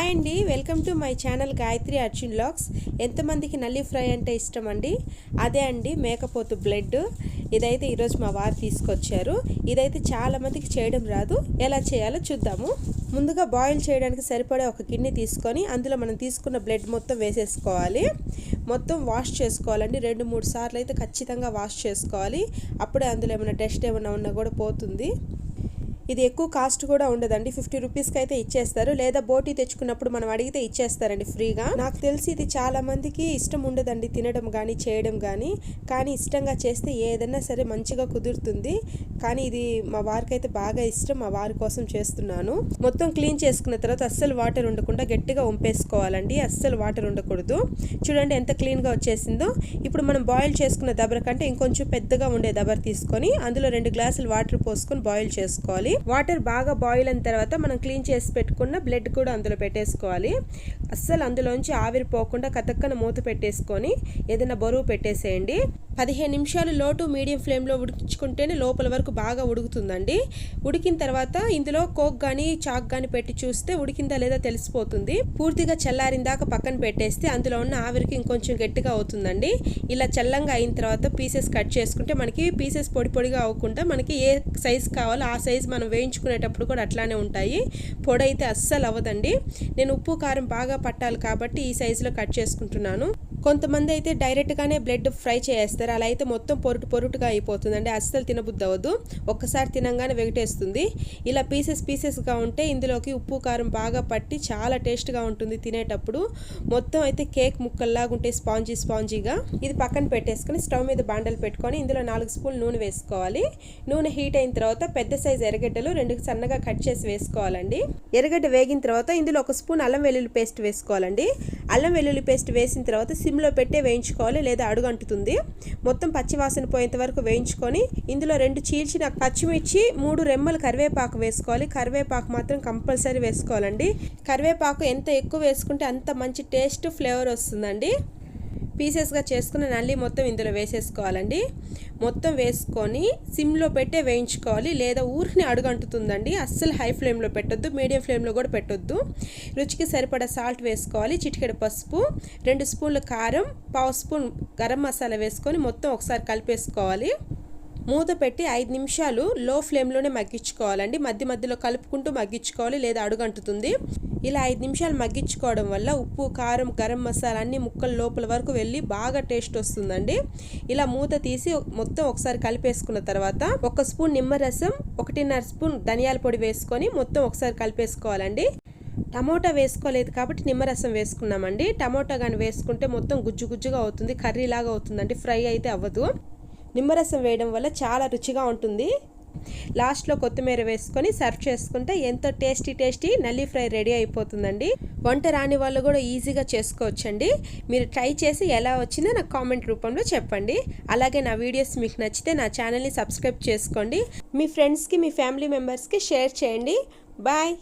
Hi అండి, welcome to my channel Gayatri Arjun vlogs. ఎంతమందికి నల్లి ఫ్రై అంటే ఇష్టం అండి? అదే అండి మేకపోతు బ్లడ్. ఇదైతే ఈరోజు మా వారు తీసుకొచ్చారు. ఇదైతే చాలామందికి చేయడం రాదు. ఎలా చేయాలో చూద్దాము. ముందుగా బాయిల్ చేయడానికి సరిపడే ఒక గిన్నె తీసుకొని అందులో మనం తీసుకున్న బ్లడ్ మొత్తం వేసేసుకోవాలి. మొత్తం వాష్ చేసుకోవాలండి. 2-3 సార్లు అయితే ఖచ్చితంగా వాష్ చేసుకోవాలి. అప్పుడే అందులో ఏమైనా డస్ట్ ఏమైనా ఉన్నా కూడా పోతుంది. ఇది ఎక్కువ కాస్ట్ కూడా ఉండదండి. 50 రూపీస్కి అయితే ఇచ్చేస్తారు, లేదా బోటీ తెచ్చుకున్నప్పుడు మనం అడిగితే ఇచ్చేస్తారండి ఫ్రీగా. నాకు తెలిసి ఇది చాలా మందికి ఇష్టం ఉండదండి తినడం కానీ చేయడం కానీ ఇష్టంగా చేస్తే ఏదైనా సరే మంచిగా కుదురుతుంది. కానీ ఇది మా వారికి అయితే బాగా ఇష్టం. మా వారి కోసం చేస్తున్నాను. మొత్తం క్లీన్ చేసుకున్న తర్వాత అస్సలు వాటర్ ఉండకుండా గట్టిగా వంపేసుకోవాలండి. అస్సలు వాటర్ ఉండకూడదు. చూడండి ఎంత క్లీన్గా వచ్చేసిందో. ఇప్పుడు మనం బాయిల్ చేసుకున్న దబర కంటే ఇంకొంచెం పెద్దగా ఉండే దబర తీసుకొని అందులో 2 గ్లాసులు వాటర్ పోసుకొని బాయిల్ చేసుకోవాలి. వాటర్ బాగా బాయిల్ అయిన తర్వాత మనం క్లీన్ చేసి పెట్టుకున్న బ్లడ్ కూడా అందులో పెట్టేసుకోవాలి. అస్సలు అందులోంచి ఆవిరిపోకుండా కతక్కన మూత పెట్టేసుకొని ఏదైనా బరువు పెట్టేసేయండి. 15 నిమిషాలు లో టు మీడియం ఫ్లేమ్లో ఉడికించుకుంటేనే లోపల వరకు బాగా ఉడుకుతుందండి. ఉడికిన తర్వాత ఇందులో కోక్ కానీ చాక్ కానీ పెట్టి చూస్తే ఉడికిందా లేదా తెలిసిపోతుంది. పూర్తిగా చల్లారిందాక పక్కన పెట్టేస్తే అందులో ఉన్న ఆవిరికి ఇంకొంచెం గట్టిగా అవుతుందండి. ఇలా చల్లంగా అయిన తర్వాత పీసెస్ కట్ చేసుకుంటే మనకి పీసెస్ పొడి పొడిగా అవ్వకుండా మనకి ఏ సైజ్ కావాలో ఆ సైజ్ మనం వేయించుకునేటప్పుడు కూడా అట్లానే ఉంటాయి. పొడి అయితే అస్సలు అవ్వదండి. నేను ఉప్పు కారం బాగా పట్టాలి కాబట్టి ఈ సైజులో కట్ చేసుకుంటున్నాను. కొంతమంది అయితే డైరెక్ట్గానే బ్లడ్ ఫ్రై చేస్తారు. అలా అయితే మొత్తం పొరుటుగా అయిపోతుందండి. అస్సలు తినబుద్ధి అవ్వదు. ఒక్కసారి తినంగానే వెగటేస్తుంది. ఇలా పీసెస్గా ఉంటే ఇందులోకి ఉప్పు కారం బాగా పట్టి చాలా టేస్ట్గా ఉంటుంది తినేటప్పుడు. మొత్తం అయితే కేక్ ముక్కల్లాగా ఉంటాయి, స్పాంజీగా. ఇది పక్కన పెట్టేసుకొని స్టవ్ మీద బాండలు పెట్టుకొని ఇందులో 4 స్పూన్లు నూనె వేసుకోవాలి. నూనె హీట్ అయిన తర్వాత పెద్ద సైజు ఎర్రగడ్డలు 2 సన్నగా కట్ చేసి వేసుకోవాలండి. ఎర్రగడ్డ వేగిన తర్వాత ఇందులో 1 స్పూన్ అల్లం వెల్లుల్లి పేస్ట్ వేసుకోవాలండి. అల్లం వెల్లుల్లి పేస్ట్ వేసిన తర్వాత సిమ్లో పెట్టే వేయించుకోవాలి, లేదా అడుగంటుతుంది. మొత్తం పచ్చివాసన పోయేంత వరకు వేయించుకొని ఇందులో 2 చీల్చిన పచ్చిమిర్చి, 3 రెమ్మలు కరివేపాకు వేసుకోవాలి. కరివేపాకు మాత్రం కంపల్సరీ వేసుకోవాలండి. కరివేపాకు ఎంత ఎక్కువ వేసుకుంటే అంత మంచి టేస్ట్ ఫ్లేవర్ వస్తుందండి. పీసెస్గా చేసుకున్న నల్లి మొత్తం ఇందులో వేసేసుకోవాలండి. మొత్తం వేసుకొని సిమ్లో పెట్టే వేయించుకోవాలి, లేదా ఊరికి అడుగంటుతుందండి. అస్సలు హై ఫ్లేమ్లో పెట్టొద్దు, మీడియం ఫ్లేమ్లో కూడా పెట్టొద్దు. రుచికి సరిపడా సాల్ట్ వేసుకోవాలి, చిటికెడు పసుపు, 2 స్పూన్ల కారం, 1/2 స్పూన్ గరం మసాలా వేసుకొని మొత్తం ఒకసారి కలిపేసుకోవాలి. మూత పెట్టి 5 నిమిషాలు లో ఫ్లేమ్లోనే మగ్గించుకోవాలండి. మధ్యలో కలుపుకుంటూ మగ్గించుకోవాలి, లేదా అడుగంటుతుంది. ఇలా 5 నిమిషాలు మగ్గించుకోవడం వల్ల ఉప్పు, కారం, గరం మసాలా అన్ని ముక్కలు లోపల వరకు వెళ్ళి బాగా టేస్ట్ వస్తుందండి. ఇలా మూత తీసి మొత్తం ఒకసారి కలిపేసుకున్న తర్వాత 1 స్పూన్ నిమ్మరసం, 1.5 స్పూన్ ధనియాల పొడి వేసుకొని మొత్తం ఒకసారి కలిపేసుకోవాలండి. టమోటా వేసుకోలేదు కాబట్టి నిమ్మరసం వేసుకున్నామండి. టమోటా కానీ వేసుకుంటే మొత్తం గుజ్జుగా అవుతుంది, కర్రీలాగా అవుతుందండి. ఫ్రై అయితే అవ్వదు. నిమ్మరసం వేయడం వల్ల చాలా రుచిగా ఉంటుంది. లాస్ట్లో కొత్తిమీర వేసుకొని సర్వ్ చేసుకుంటే ఎంతో టేస్టీ నల్లి ఫ్రై రెడీ అయిపోతుందండి. వంట రాని వాళ్ళు కూడా ఈజీగా చేసుకోవచ్చండి. మీరు ట్రై చేసి ఎలా వచ్చిందో నాకు కామెంట్ రూపంలో చెప్పండి. అలాగే నా వీడియోస్ మీకు నచ్చితే నా ఛానల్ని సబ్స్క్రైబ్ చేసుకోండి. మీ ఫ్రెండ్స్కి, మీ ఫ్యామిలీ మెంబర్స్కి షేర్ చేయండి. బాయ్.